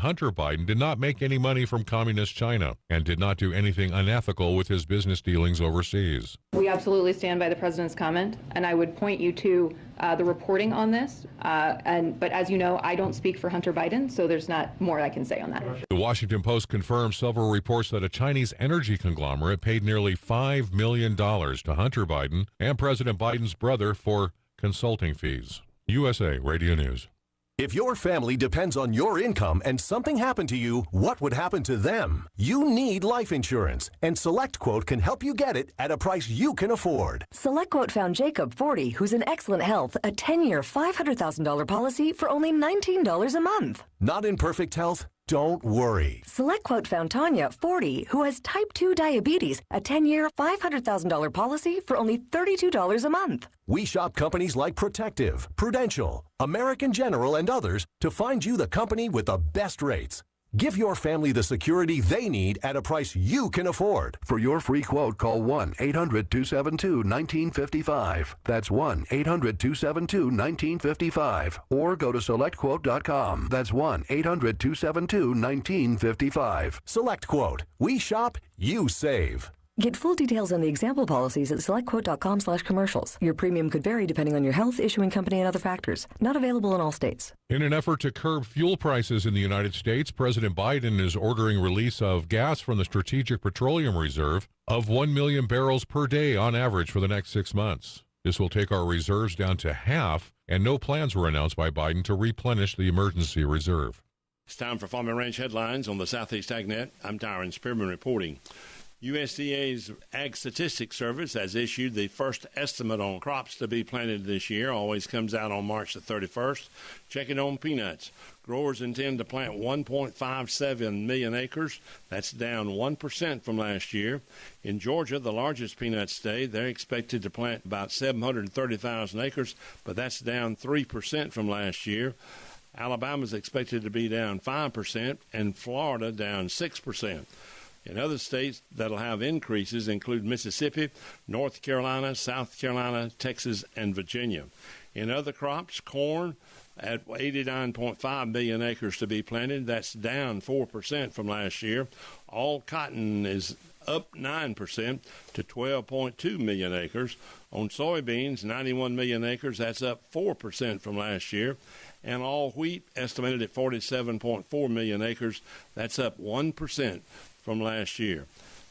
Hunter Biden did not make any money from communist China and did not do anything unethical with his business dealings overseas. We absolutely stand by the president's comment, and I would point you to the reporting on this. But as you know, I don't speak for Hunter Biden, so there's not more I can say on that. The Washington Post confirms several reports that a Chinese energy conglomerate paid nearly $5 million to Hunter Biden and President Biden's brother for consulting fees. USA Radio News. If your family depends on your income and something happened to you, what would happen to them? You need life insurance, and SelectQuote can help you get it at a price you can afford. SelectQuote found Jacob, 40, who's in excellent health, a 10-year, $500,000 policy for only $19 a month. Not in perfect health? Don't worry. SelectQuote found Tanya, 40, who has type 2 diabetes, a 10-year, $500,000 policy for only $32 a month. We shop companies like Protective, Prudential, American General, and others to find you the company with the best rates. Give your family the security they need at a price you can afford. For your free quote, call 1-800-272-1955. That's 1-800-272-1955. Or go to SelectQuote.com. That's 1-800-272-1955. SelectQuote. We shop, you save. Get full details on the example policies at selectquote.com/commercials. Your premium could vary depending on your health, issuing company, and other factors. Not available in all states. In an effort to curb fuel prices in the United States, President Biden is ordering release of gas from the Strategic Petroleum Reserve of 1 million barrels per day on average for the next 6 months. This will take our reserves down to half, and no plans were announced by Biden to replenish the emergency reserve. It's time for Farm and Ranch headlines on the Southeast AgNet. I'm Tyron Spearman reporting. USDA's Ag Statistics Service has issued the first estimate on crops to be planted this year. Always comes out on March the 31st. Checking on peanuts. Growers intend to plant 1.57 million acres. That's down 1% from last year. In Georgia, the largest peanut state, they're expected to plant about 730,000 acres, but that's down 3% from last year. Alabama's expected to be down 5%, and Florida down 6%. In other states that'll have increases include Mississippi, North Carolina, South Carolina, Texas, and Virginia. In other crops, corn at 89.5 million acres to be planted. That's down 4% from last year. All cotton is up 9% to 12.2 million acres. On soybeans, 91 million acres. That's up 4% from last year. And all wheat estimated at 47.4 million acres. That's up 1% from last year.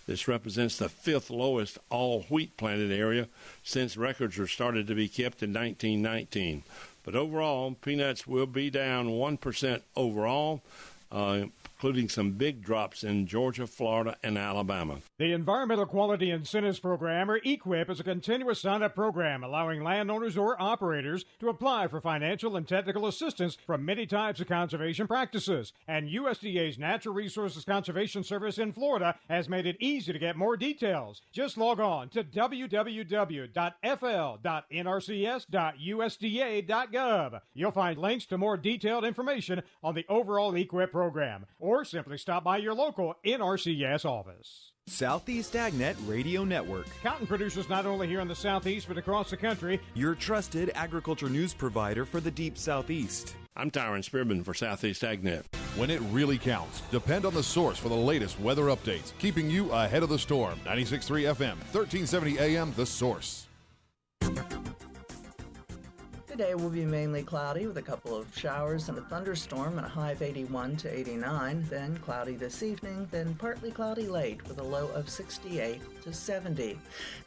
This represents the fifth lowest all wheat planted area since records were started to be kept in 1919. But overall, peanuts will be down 1% overall, including some big drops in Georgia, Florida, and Alabama. The Environmental Quality Incentives Program, or EQIP, is a continuous sign-up program allowing landowners or operators to apply for financial and technical assistance from many types of conservation practices. And USDA's Natural Resources Conservation Service in Florida has made it easy to get more details. Just log on to www.fl.nrcs.usda.gov. You'll find links to more detailed information on the overall EQIP program, or simply stop by your local NRCS office. Southeast AgNet Radio Network. Cotton producers not only here in the Southeast but across the country. Your trusted agriculture news provider for the deep Southeast. I'm Tyron Spearman for Southeast AgNet. When it really counts, depend on the source for the latest weather updates, keeping you ahead of the storm. 96.3 FM, 1370 AM, The Source. Today will be mainly cloudy with a couple of showers and a thunderstorm and a high of 81 to 89. Then cloudy this evening, then partly cloudy late with a low of 68 to 70.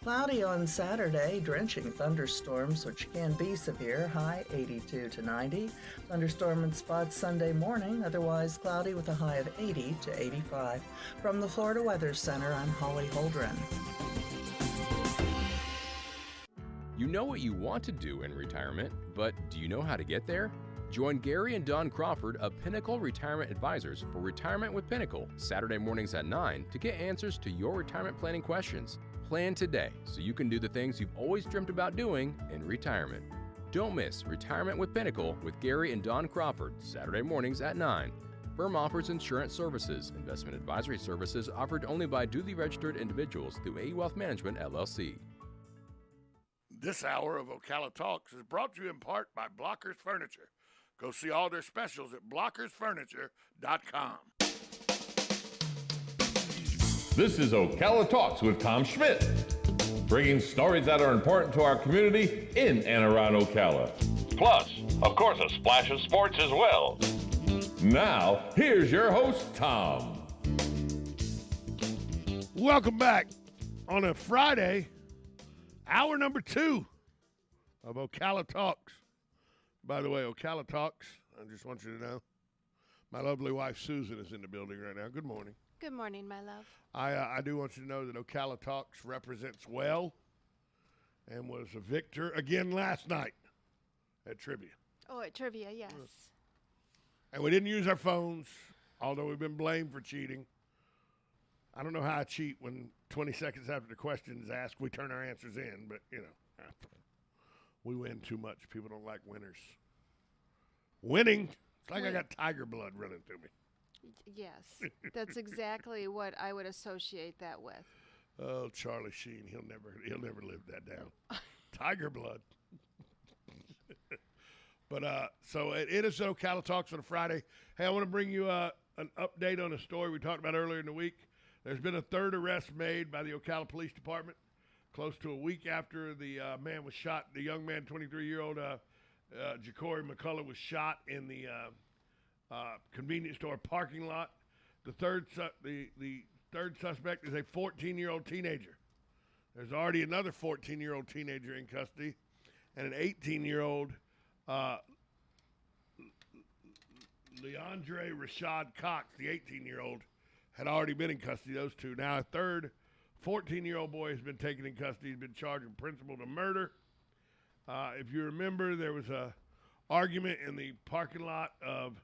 Cloudy on Saturday, drenching thunderstorms which can be severe, high 82 to 90. Thunderstorm in spots Sunday morning, otherwise cloudy with a high of 80 to 85. From the Florida Weather Center, I'm Holly Holdren. You know what you want to do in retirement, but do you know how to get there? Join Gary and Don Crawford of Pinnacle Retirement Advisors for Retirement with Pinnacle, Saturday mornings at 9 to get answers to your retirement planning questions. Plan today so you can do the things you've always dreamt about doing in retirement. Don't miss Retirement with Pinnacle with Gary and Don Crawford, Saturday mornings at 9. Firm offers insurance services. Investment advisory services offered only by duly registered individuals through AE Wealth Management, LLC. This hour of Ocala Talks is brought to you in part by Blockers Furniture. Go see all their specials at blockersfurniture.com. This is Ocala Talks with Tom Schmidt, bringing stories that are important to our community in and around Ocala. Plus, of course, a splash of sports as well. Now, here's your host, Tom. Welcome back on a Friday, hour number 2 of Ocala Talks. By the way, Ocala Talks, I just want you to know, my lovely wife Susan is in the building right now. Good morning. Good morning, my love. I do want you to know that Ocala Talks represents well and was a victor again last night at trivia. Oh, at trivia, yes. And we didn't use our phones, although we've been blamed for cheating. I don't know how I cheat when 20 seconds after the question is asked, we turn our answers in, but, you know, we win too much. People don't like winners. Winning, it's like I got tiger blood running through me. Yes, that's exactly what I would associate that with. Oh, Charlie Sheen, he'll never live that down. Tiger blood. But so it is Ocala Talks on a Friday. Hey, I want to bring you an update on a story we talked about earlier in the week. There's been a third arrest made by the Ocala Police Department close to a week after the man was shot. The young man, 23-year-old Jacory McCullough, was shot in the convenience store parking lot. The third suspect is a 14-year-old teenager. There's already another 14-year-old teenager in custody, and an 18-year-old Leandre Rashad Cox, the 18-year-old, had already been in custody. Those two. Now a third 14-year-old boy has been taken in custody. He's been charged with principal to murder. If you remember, there was a argument in the parking lot of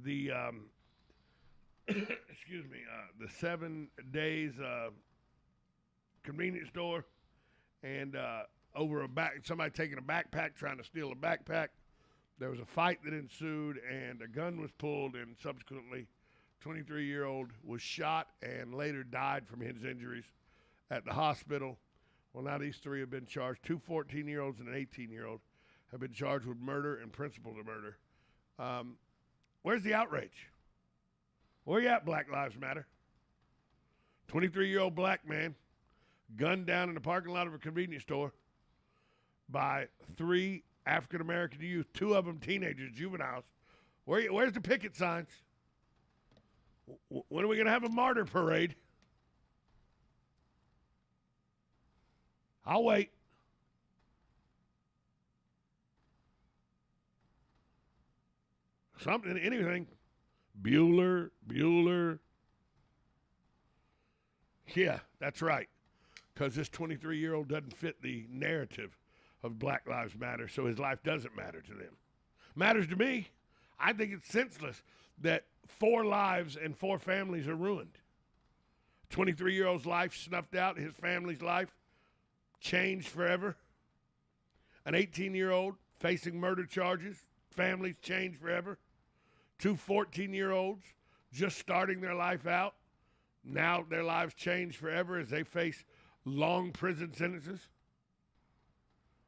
the the 7 Days convenience store, and over somebody taking a backpack, trying to steal a backpack. There was a fight that ensued, and a gun was pulled, and subsequently 23-year-old was shot and later died from his injuries at the hospital. Well, now these three have been charged. 2 14-year-olds and an 18-year-old have been charged with murder and principal to murder. Where's the outrage? Where you at, Black Lives Matter? 23-year-old black man gunned down in the parking lot of a convenience store by 3 African-American youth, 2 of them teenagers, juveniles. Where's the picket signs? When are we going to have a martyr parade? I'll wait. Something, anything. Bueller. Yeah, that's right. Because this 23-year-old doesn't fit the narrative of Black Lives Matter, so his life doesn't matter to them. Matters to me. I think it's senseless that 4 lives and 4 families are ruined. 23-year-old's life snuffed out, his family's life changed forever. An 18-year-old facing murder charges, families changed forever. 2 14-year-olds just starting their life out, now their lives changed forever as they face long prison sentences.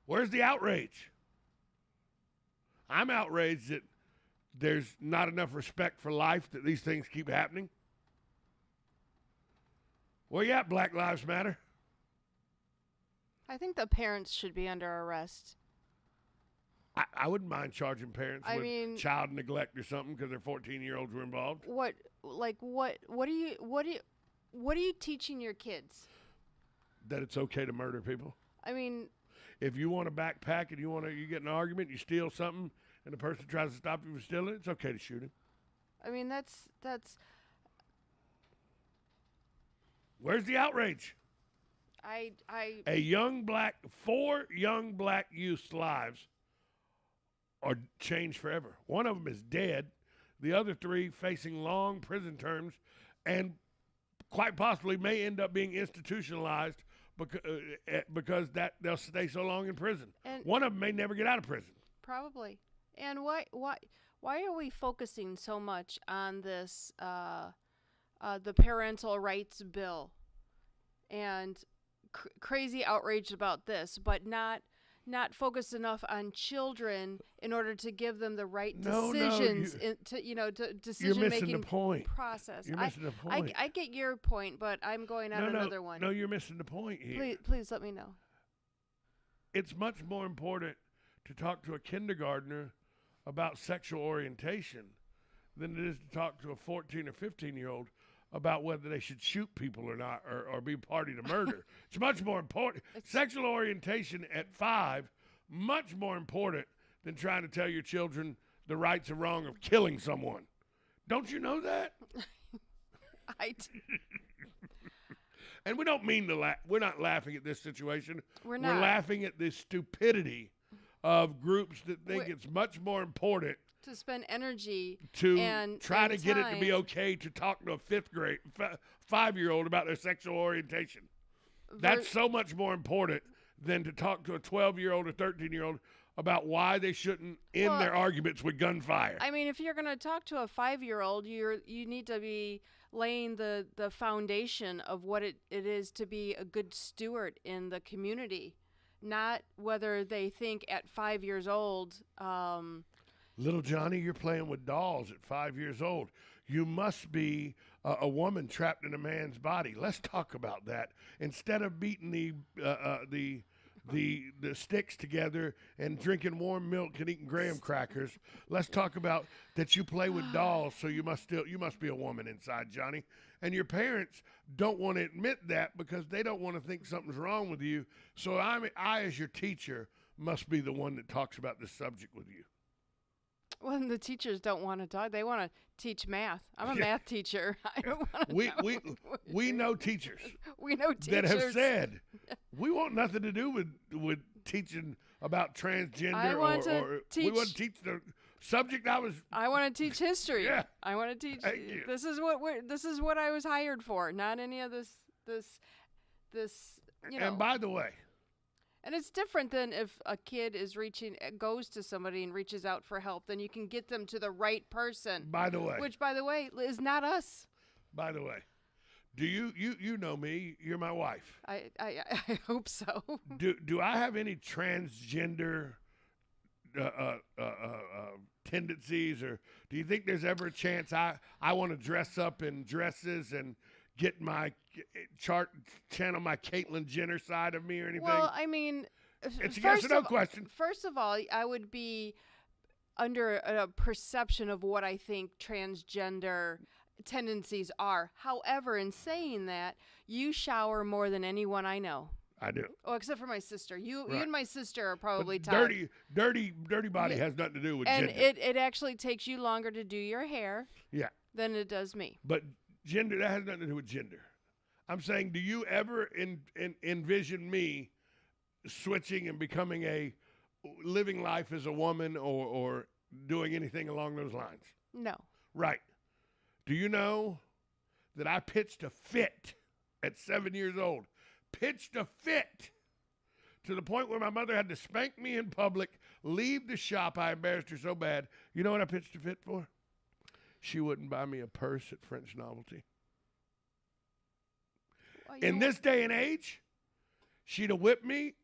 Where's the outrage? I'm outraged that there's not enough respect for life, that these things keep happening. Where you at, Black Lives Matter? I think the parents should be under arrest. I wouldn't mind charging parents with child neglect or something because their 14-year-olds were involved. What are you teaching your kids? That it's okay to murder people. I mean, if you want a backpack and you get in an argument, you steal something, and the person tries to stop you from stealing it, it's okay to shoot him. I mean, that's. Where's the outrage? Four young black youth's lives are changed forever. One of them is dead. The other 3 facing long prison terms and quite possibly may end up being institutionalized because they'll stay so long in prison. And one of them may never get out of prison. Probably. And why are we focusing so much on this the parental rights bill and crazy outrage about this, but not not focused enough on children in order to give them the right decisions decision-making process. You're missing the point. I get your point, but I'm going on another one. No, you're missing the point here. Please let me know. It's much more important to talk to a kindergartner about sexual orientation than it is to talk to a 14 or 15-year-old about whether they should shoot people or not, or be party to murder. It's much more important. Sexual orientation at 5, much more important than trying to tell your children the rights and wrong of killing someone. Don't you know that? I do. And we don't mean to laugh. We're not laughing at this situation. We're not. We're laughing at the stupidity of groups that think it's much more important to spend energy to try to get it to be okay to talk to a 5-year-old about their sexual orientation. That's so much more important than to talk to a 12-year-old or 13-year-old about why they shouldn't end their arguments with gunfire. I mean, if you're going to talk to a 5-year-old, you need to be laying the foundation of what it is to be a good steward in the community, not whether they think at 5 years old. Little Johnny, you're playing with dolls at 5 years old. You must be a woman trapped in a man's body. Let's talk about that instead of beating the sticks together and drinking warm milk and eating graham crackers. Let's talk about that you play with dolls, so you must be a woman inside, Johnny. And your parents don't want to admit that because they don't want to think something's wrong with you. So I, as your teacher, must be the one that talks about this subject with you. Well, the teachers don't want to talk. They want to teach math. I'm a math teacher. I don't want to we know teachers. We know teachers that have said we want nothing to do with teaching about transgender. We want to teach the subject. I want to teach history. Yeah. I want to teach. This is what I was hired for. Not any of this. And by the way. And it's different than if a kid goes to somebody and reaches out for help, then you can get them to the right person. By the way. Which, by the way, is not us. By the way. Do you know me? You're my wife. I hope so. Do I have any transgender tendencies, or do you think there's ever a chance I want to dress up in dresses and get my channel my Caitlyn Jenner side of me or anything? Well, I mean, it's a yes or no question. First of all, I would be under a perception of what I think transgender tendencies are. However, in saying that, you shower more than anyone I know. I do. Oh, except for my sister. You Right. and my sister are probably dirty body has nothing to do with and gender. it actually takes you longer to do your hair than it does me. But gender, that has nothing to do with gender. I'm saying, do you ever envision me switching and becoming living life as a woman or doing anything along those lines? No. Right. Do you know that I pitched a fit at 7 years old? Pitched a fit to the point where my mother had to spank me in public, leave the shop. I embarrassed her so bad. You know what I pitched a fit for? She wouldn't buy me a purse at French Novelty. In this day and age, she'd have whipped me.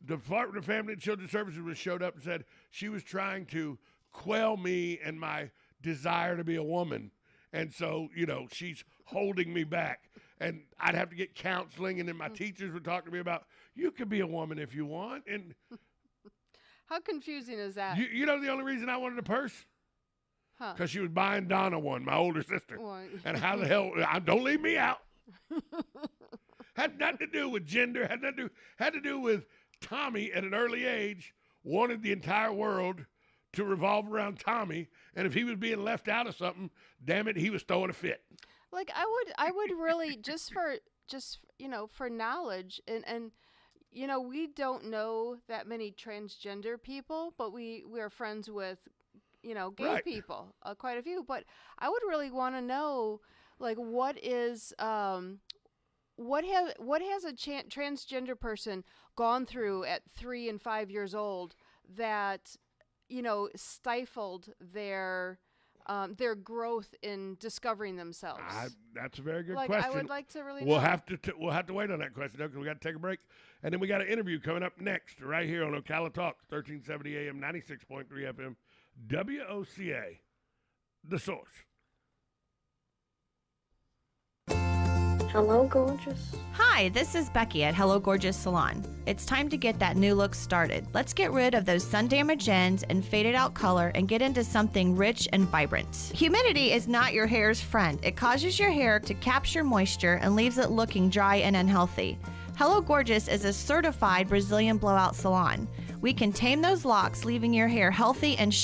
The Department of Family and Children's Services would have showed up and said she was trying to quell me and my desire to be a woman. And so, she's holding me back. And I'd have to get counseling, and then my teachers would talk to me about, you could be a woman if you want. And how confusing is that? You know the only reason I wanted a purse? Huh. Because she was buying Donna one, my older sister. Well, and how the hell, don't leave me out. Had nothing to do with gender, had to do with Tommy at an early age wanted the entire world to revolve around Tommy, and if he was being left out of something, damn it, he was throwing a fit. Like I would really just for knowledge and we don't know that many transgender people, but we're friends with gay people, quite a few. But I would really want to know, like, what has a transgender person gone through at 3 and 5 years old that stifled their their growth in discovering themselves? That's a very good like, question. I would like to really we'll know. We'll have to wait on that question, because we got to take a break. And then we got an interview coming up next right here on Ocala Talks, 1370 AM, 96.3 FM, WOCA, The Source. Hello, gorgeous. Hi, this is Becky at Hello Gorgeous Salon. It's time to get that new look started. Let's get rid of those sun-damaged ends and faded out color and get into something rich and vibrant. Humidity is not your hair's friend. It causes your hair to capture moisture and leaves it looking dry and unhealthy. Hello Gorgeous is a certified Brazilian blowout salon. We can tame those locks, leaving your hair healthy and